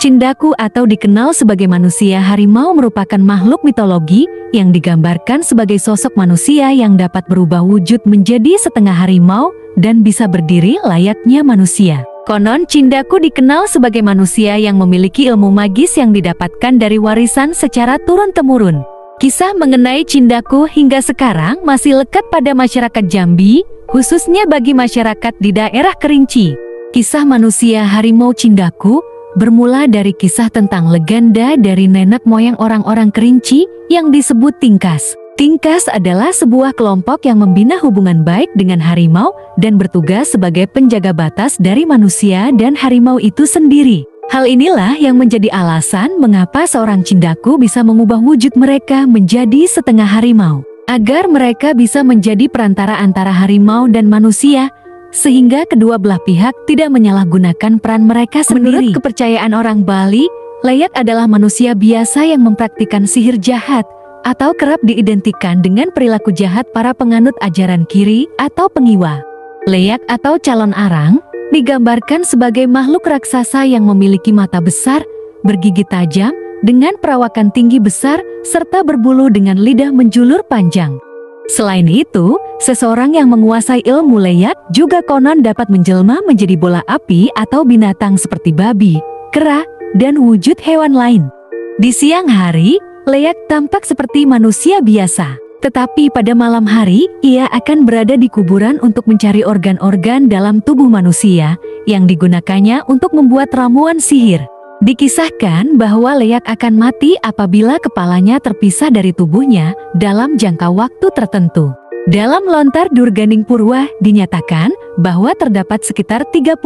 Cindaku atau dikenal sebagai manusia harimau merupakan makhluk mitologi yang digambarkan sebagai sosok manusia yang dapat berubah wujud menjadi setengah harimau dan bisa berdiri layaknya manusia. Konon Cindaku dikenal sebagai manusia yang memiliki ilmu magis yang didapatkan dari warisan secara turun-temurun. Kisah mengenai Cindaku hingga sekarang masih lekat pada masyarakat Jambi, khususnya bagi masyarakat di daerah Kerinci. Kisah manusia harimau Cindaku bermula dari kisah tentang legenda dari nenek moyang orang-orang Kerinci yang disebut Tingkas. Tingkas adalah sebuah kelompok yang membina hubungan baik dengan harimau dan bertugas sebagai penjaga batas dari manusia dan harimau itu sendiri. Hal inilah yang menjadi alasan mengapa seorang Cindaku bisa mengubah wujud mereka menjadi setengah harimau, agar mereka bisa menjadi perantara antara harimau dan manusia, sehingga kedua belah pihak tidak menyalahgunakan peran mereka sendiri. Menurut kepercayaan orang Bali, Leyak adalah manusia biasa yang mempraktikkan sihir jahat atau kerap diidentikan dengan perilaku jahat para penganut ajaran kiri atau pengiwa. Leyak atau calon arang digambarkan sebagai makhluk raksasa yang memiliki mata besar, bergigi tajam, dengan perawakan tinggi besar, serta berbulu dengan lidah menjulur panjang. Selain itu, seseorang yang menguasai ilmu Leyak juga konon dapat menjelma menjadi bola api atau binatang seperti babi, kera, dan wujud hewan lain. Di siang hari, Leyak tampak seperti manusia biasa, tetapi pada malam hari ia akan berada di kuburan untuk mencari organ-organ dalam tubuh manusia yang digunakannya untuk membuat ramuan sihir. Dikisahkan bahwa Leyak akan mati apabila kepalanya terpisah dari tubuhnya dalam jangka waktu tertentu. Dalam lontar Durganing Purwa dinyatakan bahwa terdapat sekitar 35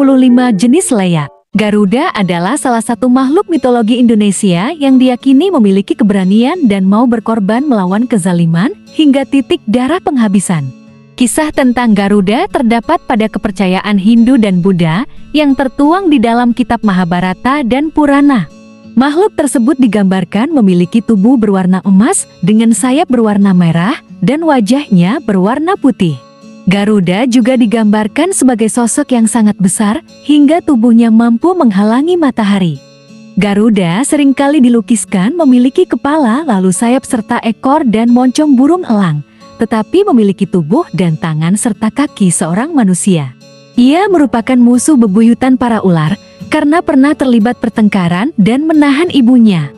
jenis Leyak. Garuda adalah salah satu makhluk mitologi Indonesia yang diyakini memiliki keberanian dan mau berkorban melawan kezaliman hingga titik darah penghabisan. Kisah tentang Garuda terdapat pada kepercayaan Hindu dan Buddha yang tertuang di dalam kitab Mahabharata dan Purana. Makhluk tersebut digambarkan memiliki tubuh berwarna emas dengan sayap berwarna merah dan wajahnya berwarna putih. Garuda juga digambarkan sebagai sosok yang sangat besar hingga tubuhnya mampu menghalangi matahari. Garuda seringkali dilukiskan memiliki kepala lalu sayap serta ekor dan moncong burung elang, tetapi memiliki tubuh dan tangan serta kaki seorang manusia. Ia merupakan musuh bebuyutan para ular karena pernah terlibat pertengkaran dan menahan ibunya.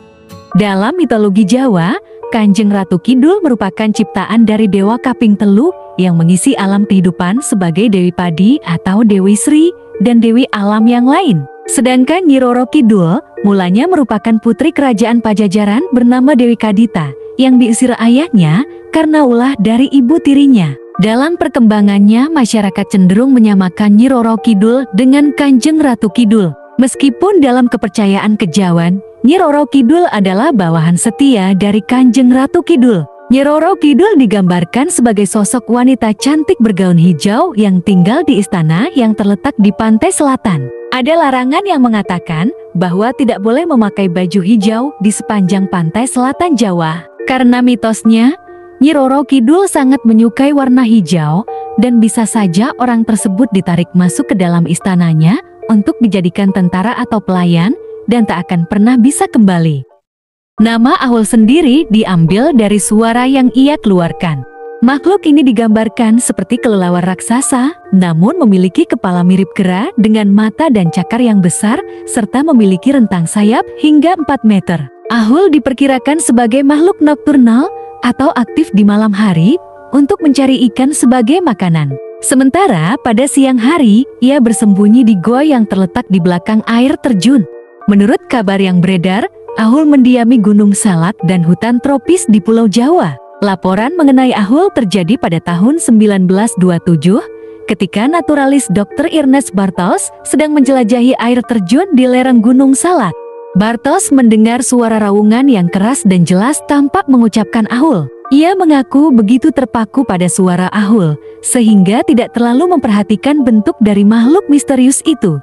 Dalam mitologi Jawa, Kanjeng Ratu Kidul merupakan ciptaan dari Dewa Kaping Telu yang mengisi alam kehidupan sebagai Dewi Padi atau Dewi Sri dan Dewi Alam yang lain. Sedangkan Nyi Roro Kidul mulanya merupakan putri kerajaan Pajajaran bernama Dewi Kadita yang diusir ayahnya karena ulah dari ibu tirinya. Dalam perkembangannya, masyarakat cenderung menyamakan Nyi Roro Kidul dengan Kanjeng Ratu Kidul. Meskipun dalam kepercayaan kejawen, Nyi Roro Kidul adalah bawahan setia dari Kanjeng Ratu Kidul. Nyi Roro Kidul digambarkan sebagai sosok wanita cantik bergaun hijau yang tinggal di istana yang terletak di pantai selatan. Ada larangan yang mengatakan bahwa tidak boleh memakai baju hijau di sepanjang pantai selatan Jawa. Karena mitosnya, Nyi Roro Kidul sangat menyukai warna hijau dan bisa saja orang tersebut ditarik masuk ke dalam istananya untuk dijadikan tentara atau pelayan dan tak akan pernah bisa kembali. Nama Ahul sendiri diambil dari suara yang ia keluarkan. Makhluk ini digambarkan seperti kelelawar raksasa, namun memiliki kepala mirip kera dengan mata dan cakar yang besar, serta memiliki rentang sayap hingga 4 meter. Ahul diperkirakan sebagai makhluk nokturnal atau aktif di malam hari untuk mencari ikan sebagai makanan. Sementara pada siang hari, ia bersembunyi di goa yang terletak di belakang air terjun. Menurut kabar yang beredar, Ahul mendiami gunung salak dan hutan tropis di Pulau Jawa. Laporan mengenai Ahul terjadi pada tahun 1927 ketika naturalis Dr. Ernest Bartels sedang menjelajahi air terjun di lereng Gunung Salak. Bartels mendengar suara raungan yang keras dan jelas tampak mengucapkan Ahul. Ia mengaku begitu terpaku pada suara Ahul, sehingga tidak terlalu memperhatikan bentuk dari makhluk misterius itu.